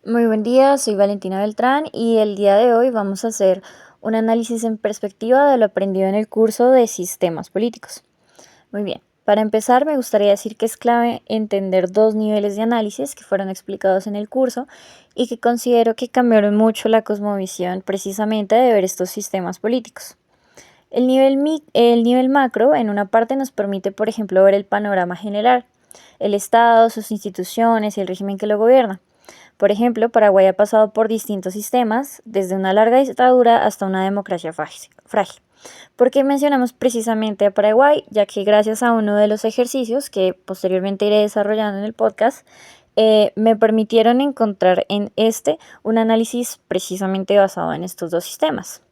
Muy buen día, soy Valentina Beltrán y el día de hoy vamos a hacer un análisis en perspectiva de lo aprendido en el curso de sistemas políticos. Muy bien, para empezar me gustaría decir que es clave entender dos niveles de análisis que fueron explicados en el curso y que considero que cambiaron mucho la cosmovisión precisamente de ver estos sistemas políticos. El nivel macro en una parte nos permite, por ejemplo, ver el panorama general, el Estado, sus instituciones y el régimen que lo gobierna. Por ejemplo, Paraguay ha pasado por distintos sistemas, desde una larga dictadura hasta una democracia frágil. ¿Por qué mencionamos precisamente a Paraguay? Ya que gracias a uno de los ejercicios que posteriormente iré desarrollando en el podcast, me permitieron encontrar en este un análisis precisamente basado en estos dos sistemas.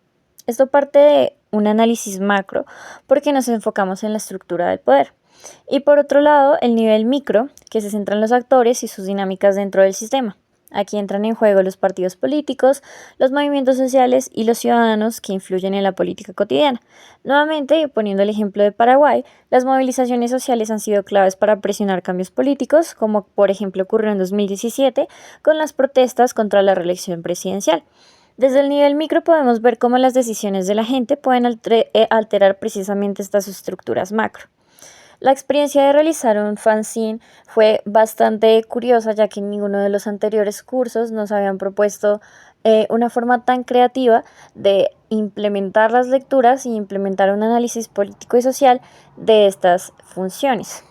Esto parte de un análisis macro porque nos enfocamos en la estructura del poder. Y por otro lado, el nivel micro, que se centra en los actores y sus dinámicas dentro del sistema. Aquí entran en juego los partidos políticos, los movimientos sociales y los ciudadanos que influyen en la política cotidiana. Nuevamente, poniendo el ejemplo de Paraguay, las movilizaciones sociales han sido claves para presionar cambios políticos, como por ejemplo ocurrió en 2017 con las protestas contra la reelección presidencial. Desde el nivel micro podemos ver cómo las decisiones de la gente pueden alterar precisamente estas estructuras macro. La experiencia de realizar un fanzine fue bastante curiosa, ya que en ninguno de los anteriores cursos nos habían propuesto una forma tan creativa de implementar las lecturas y implementar un análisis político y social de estas funciones.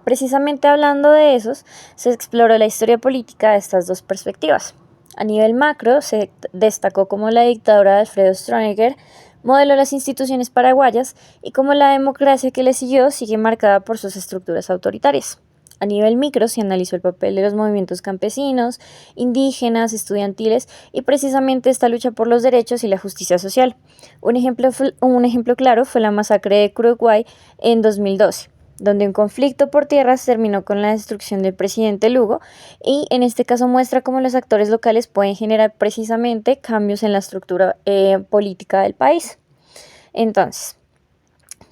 Precisamente hablando de esos, se exploró la historia política de estas dos perspectivas. A nivel macro, se destacó como la dictadura de Alfredo Stroessner modeló las instituciones paraguayas y cómo la democracia que le siguió sigue marcada por sus estructuras autoritarias. A nivel micro se analizó el papel de los movimientos campesinos, indígenas, estudiantiles y precisamente esta lucha por los derechos y la justicia social. Un ejemplo claro fue la masacre de Curuguay en 2012, donde un conflicto por tierras terminó con la destrucción del presidente Lugo y en este caso muestra cómo los actores locales pueden generar precisamente cambios en la estructura política del país. Entonces,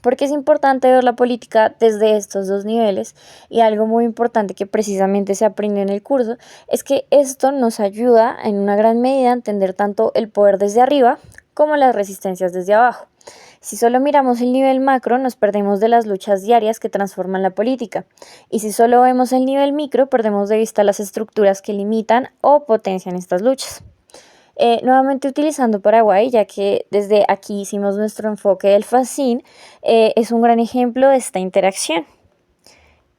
¿por qué es importante ver la política desde estos dos niveles? Y algo muy importante que precisamente se aprende en el curso es que esto nos ayuda en una gran medida a entender tanto el poder desde arriba como las resistencias desde abajo. Si solo miramos el nivel macro, nos perdemos de las luchas diarias que transforman la política. Y si solo vemos el nivel micro, perdemos de vista las estructuras que limitan o potencian estas luchas. Nuevamente utilizando Paraguay, ya que desde aquí hicimos nuestro enfoque del FACIN, es un gran ejemplo de esta interacción.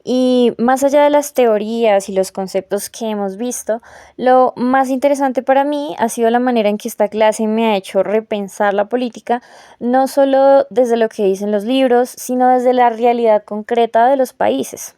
Y más allá de las teorías y los conceptos que hemos visto, lo más interesante para mí ha sido la manera en que esta clase me ha hecho repensar la política, no solo desde lo que dicen los libros, sino desde la realidad concreta de los países.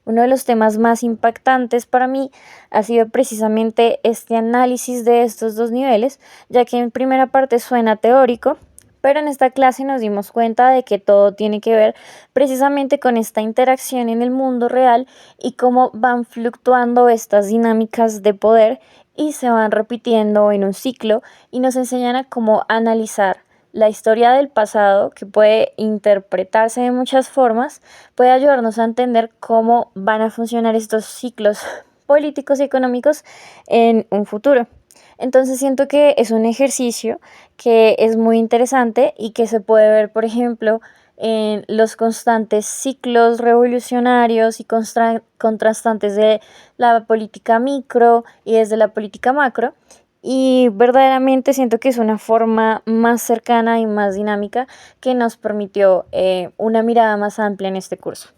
Uno de los temas más impactantes para mí ha sido precisamente este análisis de estos dos niveles, ya que en primera parte suena teórico, pero en esta clase nos dimos cuenta de que todo tiene que ver precisamente con esta interacción en el mundo real y cómo van fluctuando estas dinámicas de poder y se van repitiendo en un ciclo y nos enseñan a cómo analizar la historia del pasado, que puede interpretarse de muchas formas, puede ayudarnos a entender cómo van a funcionar estos ciclos políticos y económicos en un futuro. Entonces siento que es un ejercicio que es muy interesante y que se puede ver, por ejemplo, en los constantes ciclos revolucionarios y contrastantes de la política micro y desde la política macro. Y verdaderamente siento que es una forma más cercana y más dinámica que nos permitió una mirada más amplia en este curso.